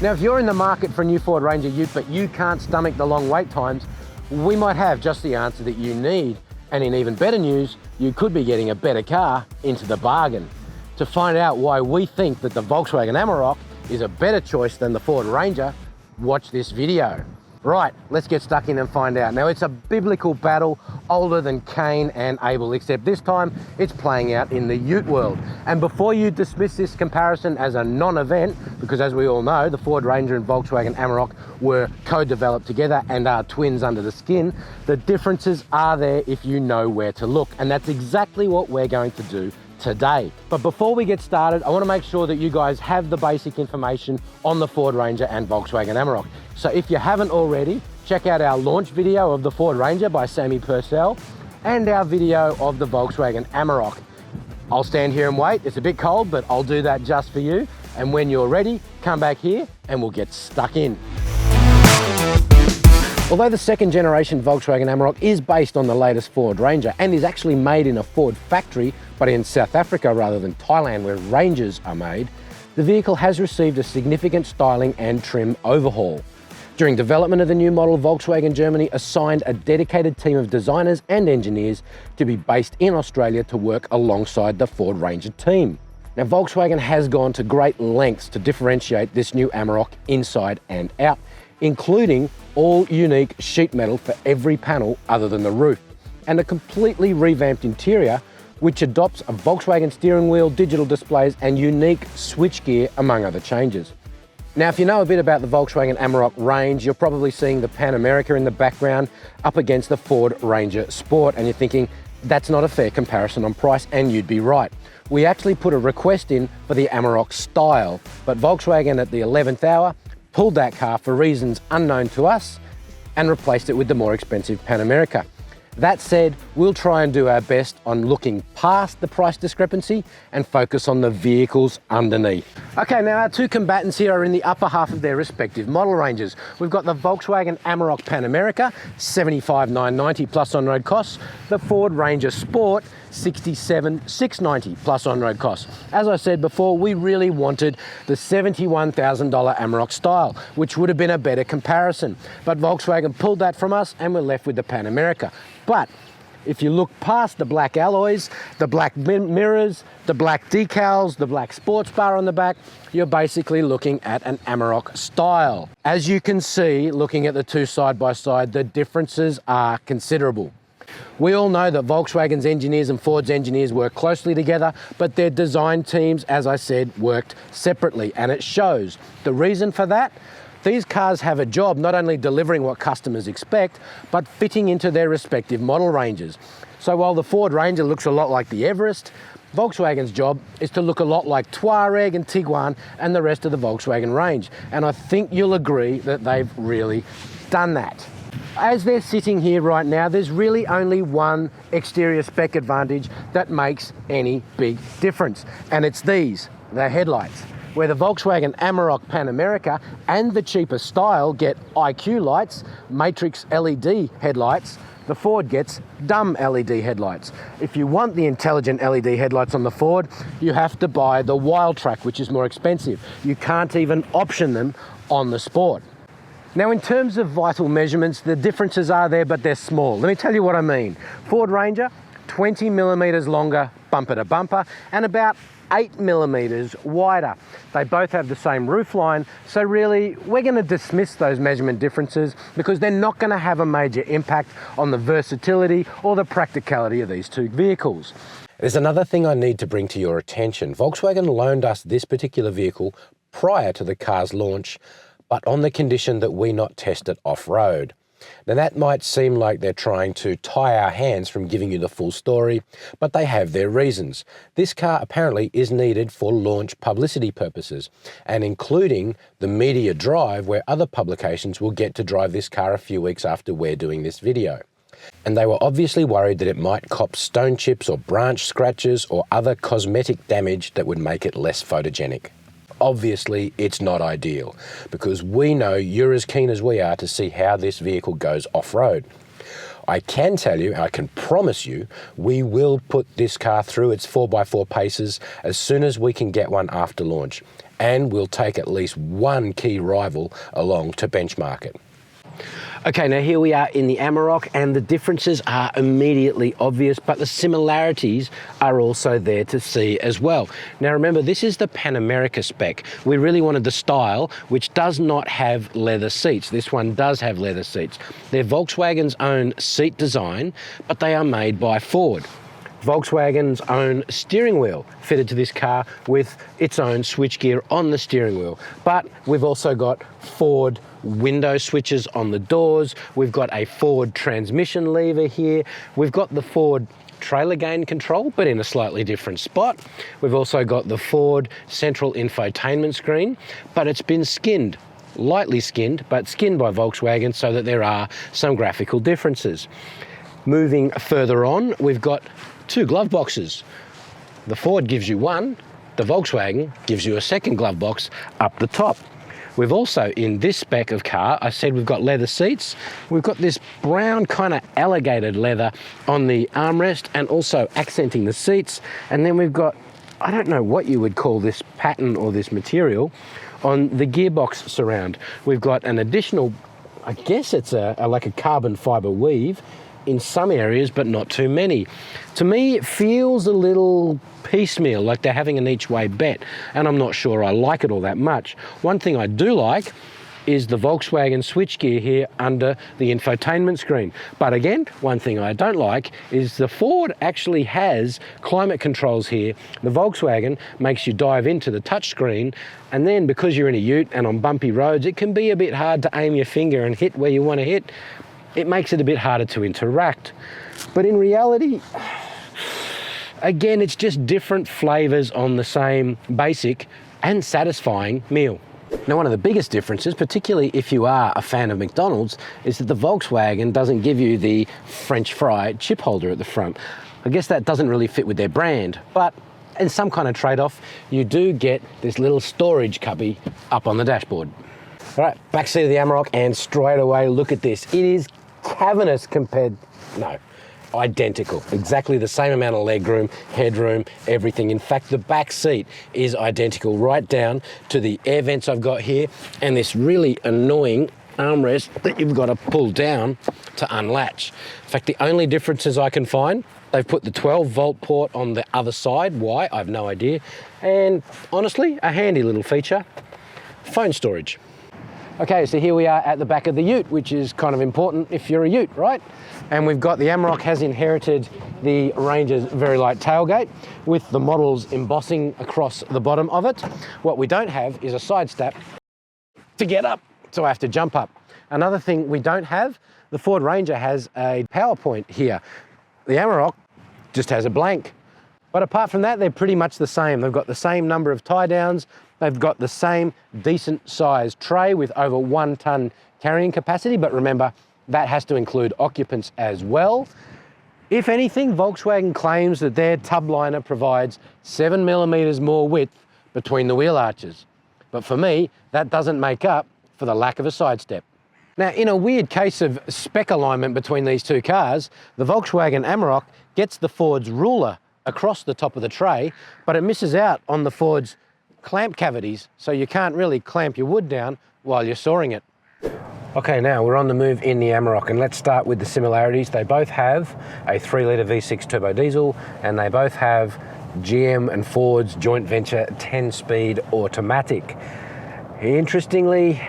Now, if you're in the market for a new Ford Ranger Ute, but you can't stomach the long wait times, we might have just the answer that you need. And in even better news, you could be getting a better car into the bargain. To find out why we think that the Volkswagen Amarok is a better choice than the Ford Ranger, watch this video. Right, let's get stuck in and find out. Now, it's a biblical battle older than Cain and Abel, except this time it's playing out in the Ute world. And before you dismiss this comparison as a non-event, because as we all know, the Ford Ranger and Volkswagen Amarok were co-developed together and are twins under the skin, the differences are there if you know where to look. And that's exactly what we're going to do today. But before we get started, I want to make sure that you guys have the basic information on the Ford Ranger and Volkswagen Amarok. So if you haven't already, check out our launch video of the Ford Ranger by Sammy Purcell and our video of the Volkswagen Amarok. I'll stand here and wait. It's a bit cold, but I'll do that just for you. And when you're ready, come back here and we'll get stuck in. Although the second generation Volkswagen Amarok is based on the latest Ford Ranger and is actually made in a Ford factory, but in South Africa rather than Thailand where Rangers are made, the vehicle has received a significant styling and trim overhaul. During development of the new model, Volkswagen Germany assigned a dedicated team of designers and engineers to be based in Australia to work alongside the Ford Ranger team. Now, Volkswagen has gone to great lengths to differentiate this new Amarok inside and out, including all unique sheet metal for every panel other than the roof, and a completely revamped interior which adopts a Volkswagen steering wheel, digital displays and unique switchgear, among other changes. Now, if you know a bit about the Volkswagen Amarok range, you're probably seeing the Pan America in the background up against the Ford Ranger Sport, and you're thinking, that's not a fair comparison on price, and you'd be right. We actually put a request in for the Amarok style, but Volkswagen at the 11th hour pulled that car for reasons unknown to us and replaced it with the more expensive Pan America. That said, we'll try and do our best on looking past the price discrepancy and focus on the vehicles underneath. Okay, now our two combatants here are in the upper half of their respective model ranges. We've got the Volkswagen Amarok Pan America, $75,990 plus on-road costs. The Ford Ranger Sport, $67,690 plus on-road costs. As I said before, we really wanted the $71,000 Amarok style, which would have been a better comparison. But Volkswagen pulled that from us and we're left with the Pan America. But if you look past the black alloys, the black mirrors, the black decals, the black sports bar on the back, you're basically looking at an Amarok style. As you can see, looking at the two side by side, the differences are considerable. We all know that Volkswagen's engineers and Ford's engineers work closely together, but their design teams, as I said, worked separately, and it shows. The reason for that? These cars have a job not only delivering what customers expect, but fitting into their respective model ranges. So while the Ford Ranger looks a lot like the Everest, Volkswagen's job is to look a lot like Touareg and Tiguan and the rest of the Volkswagen range. And I think you'll agree that they've really done that. As they're sitting here right now, there's really only one exterior spec advantage that makes any big difference, and it's these, the headlights. Where the Volkswagen Amarok Pan America and the cheaper style get IQ lights, matrix LED headlights, the Ford gets dumb LED headlights. If you want the intelligent LED headlights on the Ford, you have to buy the Wild Track, which is more expensive. You can't even option them on the Sport. Now, in terms of vital measurements, the differences are there, but they're small. Let me tell you what I mean. Ford Ranger, 20 millimeters longer bumper to bumper and about 8 millimeters wider. They both have the same roofline, so really we're going to dismiss those measurement differences because they're not going to have a major impact on the versatility or the practicality of these two vehicles. There's another thing I need to bring to your attention. Volkswagen loaned us this particular vehicle prior to the car's launch, but on the condition that we not test it off-road. Now, that might seem like they're trying to tie our hands from giving you the full story, but they have their reasons. This car apparently is needed for launch publicity purposes, and including the media drive where other publications will get to drive this car a few weeks after we're doing this video. And they were obviously worried that it might cop stone chips or branch scratches or other cosmetic damage that would make it less photogenic. Obviously, it's not ideal because we know you're as keen as we are to see how this vehicle goes off-road. I can tell you, I can promise you, we will put this car through its 4x4 paces as soon as we can get one after launch. and we'll take at least one key rival along to benchmark it. Okay, now here we are in the Amarok, and the differences are immediately obvious, but the similarities are also there to see as well. Now remember, this is the Pan America spec. We really wanted the style, which does not have leather seats. This one does have leather seats. They're Volkswagen's own seat design, but they are made by Ford. Volkswagen's own steering wheel fitted to this car with its own switchgear on the steering wheel. But we've also got Ford window switches on the doors. We've got a Ford transmission lever here. We've got the Ford trailer gain control, but in a slightly different spot. We've also got the Ford central infotainment screen, but it's been skinned. Lightly skinned, but skinned by Volkswagen so that there are some graphical differences. Moving further on, we've got two glove boxes. The Ford gives you one, the Volkswagen gives you a second glove box up the top. We've also, in this spec of car, I said we've got leather seats. We've got this brown kind of alligator leather on the armrest and also accenting the seats. And then we've got, I don't know what you would call this pattern or this material, on the gearbox surround. We've got an additional, I guess it's like a carbon fibre weave in some areas, but not too many. To me, it feels a little piecemeal, like they're having an each way bet, and I'm not sure I like it all that much. One thing I do like is the Volkswagen switchgear here under the infotainment screen. But again, one thing I don't like is the Ford actually has climate controls here. The Volkswagen makes you dive into the touchscreen, and then because you're in a ute and on bumpy roads, it can be a bit hard to aim your finger and hit where you want to hit. It makes it a bit harder to interact. But in reality, again, it's just different flavors on the same basic and satisfying meal. Now, one of the biggest differences, particularly if you are a fan of McDonald's, is that the Volkswagen doesn't give you the French fry chip holder at the front. I guess that doesn't really fit with their brand, but in some kind of trade-off, you do get this little storage cubby up on the dashboard. All right, backseat of the Amarok, and straight away, look at this. It is cavernous compared, no, identical. Exactly the same amount of legroom, headroom, everything. In fact, the back seat is identical right down to the air vents I've got here and this really annoying armrest that you've got to pull down to unlatch. In fact, the only differences I can find, they've put the 12-volt port on the other side. Why? I have no idea. And honestly, a handy little feature, phone storage. Okay, so here we are at the back of the ute, which is kind of important if you're a ute, right? And we've got the Amarok has inherited the Ranger's very light tailgate with the model's embossing across the bottom of it. What we don't have is a side step to get up, so I have to jump up. Another thing we don't have, the Ford Ranger has a power point here. The Amarok just has a blank. But apart from that, they're pretty much the same. They've got the same number of tie downs. They've got the same decent sized tray with over 1 ton carrying capacity. But remember, that has to include occupants as well. If anything, Volkswagen claims that their tub liner provides 7 millimeters more width between the wheel arches. But for me, that doesn't make up for the lack of a side step. Now, in a weird case of spec alignment between these two cars, the Volkswagen Amarok gets the Ford's ruler across the top of the tray, but it misses out on the Ford's clamp cavities, so you can't really clamp your wood down while you're sawing it. Okay, now we're on the move in the Amarok, and let's start with the similarities. They both have a 3-litre V6 turbo diesel, and they both have GM and Ford's joint venture 10-speed automatic. Interestingly,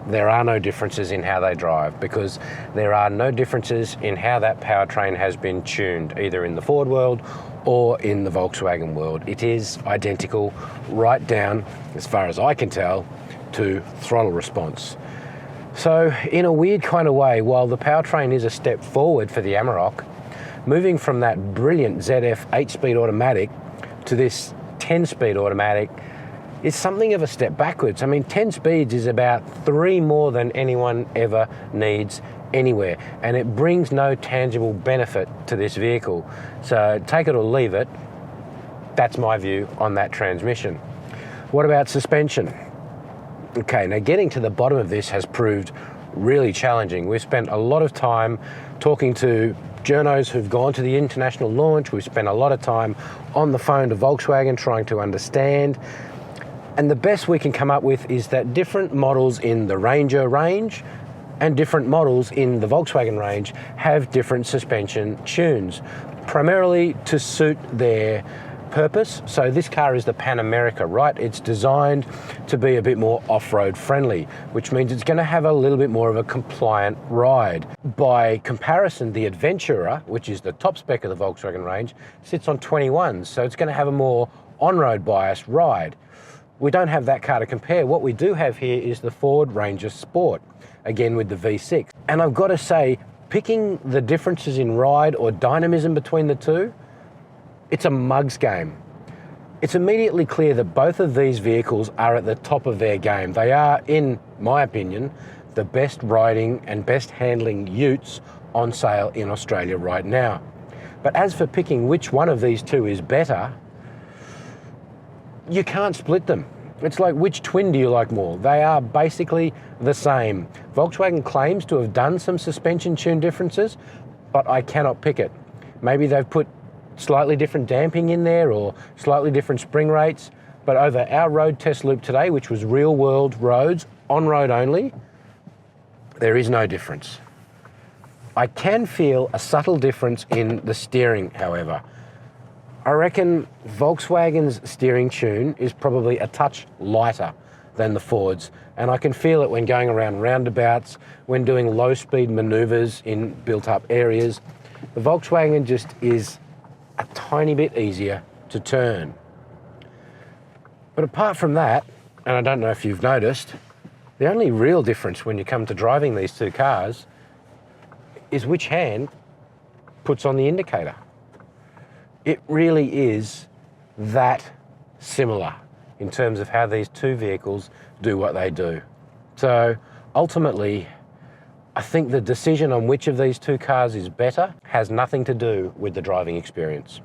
there are no differences in how they drive, because there are no differences in how that powertrain has been tuned, either in the Ford world or in the Volkswagen world. It is identical right down, as far as I can tell, to throttle response. So in a weird kind of way, while the powertrain is a step forward for the Amarok, moving from that brilliant ZF 8-speed automatic to this 10-speed automatic is something of a step backwards. I mean, 10 speeds is about 3 more than anyone ever needs anywhere, and it brings no tangible benefit to this vehicle. So take it or leave it. That's my view on that transmission. What about suspension? Okay, now getting to the bottom of this has proved really challenging. We've spent a lot of time talking to journos who've gone to the international launch. We've spent a lot of time on the phone to Volkswagen trying to understand. And the best we can come up with is that different models in the Ranger range and different models in the Volkswagen range have different suspension tunes, primarily to suit their purpose. So this car is the Pan America, right? It's designed to be a bit more off-road friendly, which means it's going to have a little bit more of a compliant ride. By comparison, the Adventurer, which is the top spec of the Volkswagen range, sits on 21s, so it's going to have a more on-road biased ride. We don't have that car to compare. What we do have here is the Ford Ranger Sport, again with the V6. And I've got to say, picking the differences in ride or dynamism between the two, it's a mug's game. It's immediately clear that both of these vehicles are at the top of their game. They are, in my opinion, the best riding and best handling utes on sale in Australia right now. But as for picking which one of these two is better, you can't split them. It's like, which twin do you like more? They are basically the same. Volkswagen claims to have done some suspension tune differences, but I cannot pick it. Maybe they've put slightly different damping in there or slightly different spring rates, but over our road test loop today, which was real world roads, on road only, there is no difference. I can feel a subtle difference in the steering, however. I reckon Volkswagen's steering tune is probably a touch lighter than the Ford's, and I can feel it when going around roundabouts, when doing low speed maneuvers in built up areas. The Volkswagen just is a tiny bit easier to turn. But apart from that, and I don't know if you've noticed, the only real difference when you come to driving these two cars is which hand puts on the indicator. It really is that similar in terms of how these two vehicles do what they do. So ultimately, I think the decision on which of these two cars is better has nothing to do with the driving experience.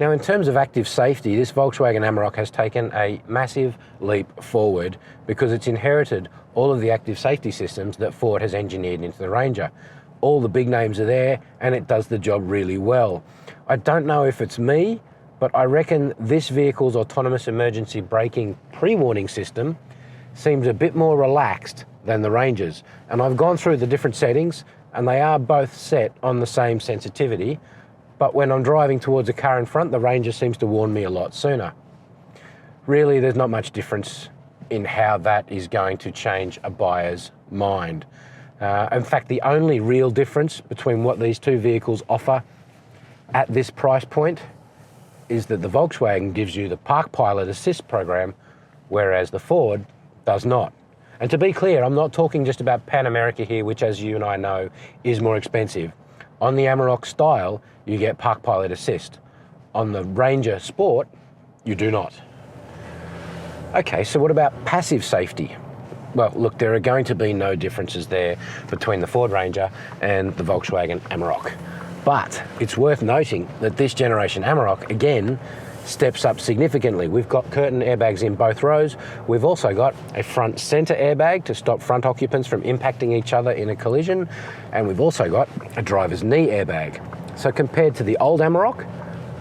Now, in terms of active safety, this Volkswagen Amarok has taken a massive leap forward because it's inherited all of the active safety systems that Ford has engineered into the Ranger. All the big names are there and it does the job really well. I don't know if it's me, but I reckon this vehicle's autonomous emergency braking pre-warning system seems a bit more relaxed than the Ranger's. And I've gone through the different settings and they are both set on the same sensitivity, but when I'm driving towards a car in front, the Ranger seems to warn me a lot sooner. Really, there's not much difference in how that is going to change a buyer's mind. In fact, the only real difference between what these two vehicles offer at this price point is that the Volkswagen gives you the Park Pilot Assist program, whereas the Ford does not. And to be clear, I'm not talking just about Pan America here, which, as you and I know, is more expensive. On the Amarok Style, you get Park Pilot Assist. On the Ranger Sport, you do not. Okay, so what about passive safety? Well, look, there are going to be no differences there between the Ford Ranger and the Volkswagen Amarok. But it's worth noting that this generation Amarok, again, steps up significantly. We've got curtain airbags in both rows. We've also got a front center airbag to stop front occupants from impacting each other in a collision. And we've also got a driver's knee airbag. So compared to the old Amarok,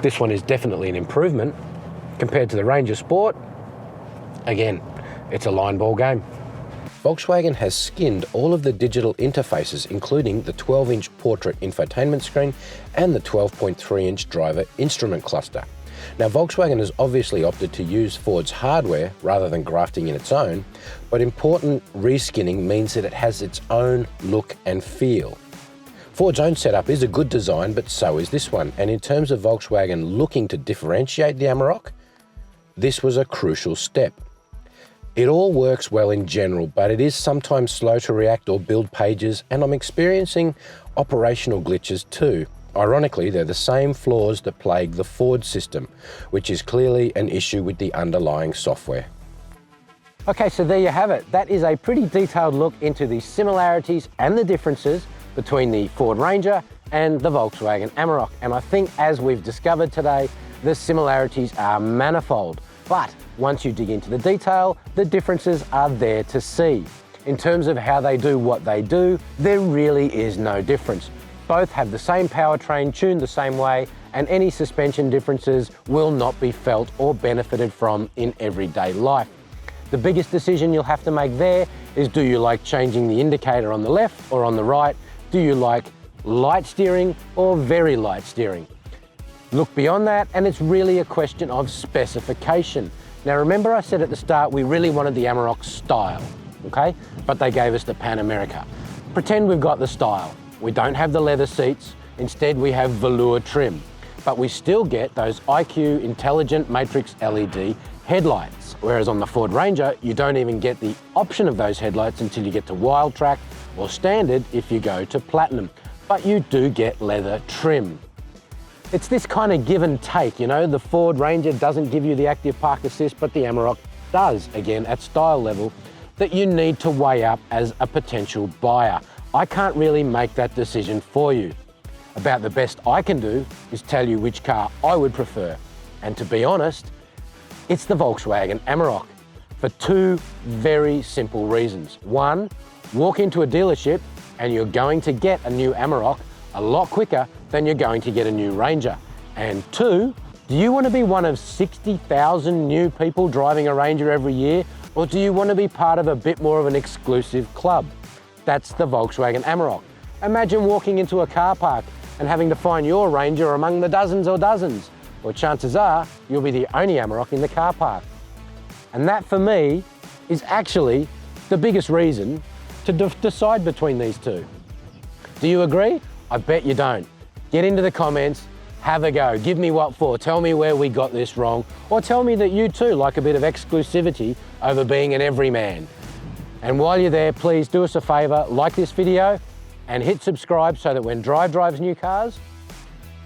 this one is definitely an improvement. Compared to the Ranger Sport, again, it's a line ball game. Volkswagen has skinned all of the digital interfaces, including the 12-inch portrait infotainment screen and the 12.3-inch driver instrument cluster. Now, Volkswagen has obviously opted to use Ford's hardware rather than grafting in its own, but important reskinning means that it has its own look and feel. Ford's own setup is a good design, but so is this one. And in terms of Volkswagen looking to differentiate the Amarok, this was a crucial step. It all works well in general, but it is sometimes slow to react or build pages, and I'm experiencing operational glitches too. Ironically, they're the same flaws that plague the Ford system, which is clearly an issue with the underlying software. Okay, so there you have it. That is a pretty detailed look into the similarities and the differences between the Ford Ranger and the Volkswagen Amarok. And I think, as we've discovered today, the similarities are manifold. But once you dig into the detail, the differences are there to see. In terms of how they do what they do, there really is no difference. Both have the same powertrain tuned the same way, and any suspension differences will not be felt or benefited from in everyday life. The biggest decision you'll have to make there is, do you like changing the indicator on the left or on the right? Do you like light steering or very light steering? Look beyond that, and it's really a question of specification. Now remember, I said at the start we really wanted the Amarok style, okay? But they gave us the Pan America. Pretend we've got the style. We don't have the leather seats, instead we have velour trim. But we still get those IQ Intelligent Matrix LED headlights. Whereas on the Ford Ranger, you don't even get the option of those headlights until you get to Wild Track or Standard if you go to Platinum. But you do get leather trim. It's this kind of give and take, you know, the Ford Ranger doesn't give you the active park assist, but the Amarok does, again, at style level, that you need to weigh up as a potential buyer. I can't really make that decision for you. About the best I can do is tell you which car I would prefer. And to be honest, it's the Volkswagen Amarok for two very simple reasons. One, walk into a dealership and you're going to get a new Amarok a lot quicker than you're going to get a new Ranger. And two, do you want to be one of 60,000 new people driving a Ranger every year, or do you want to be part of a bit more of an exclusive club? That's the Volkswagen Amarok. Imagine walking into a car park and having to find your Ranger among the dozens or dozens. Well, chances are you'll be the only Amarok in the car park. And that, for me, is actually the biggest reason to decide between these two. Do you agree? I bet you don't. Get into the comments, have a go, give me what for, tell me where we got this wrong, or tell me that you too like a bit of exclusivity over being an everyman. And while you're there, please do us a favour, like this video and hit subscribe so that when Drive drives new cars,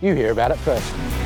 you hear about it first.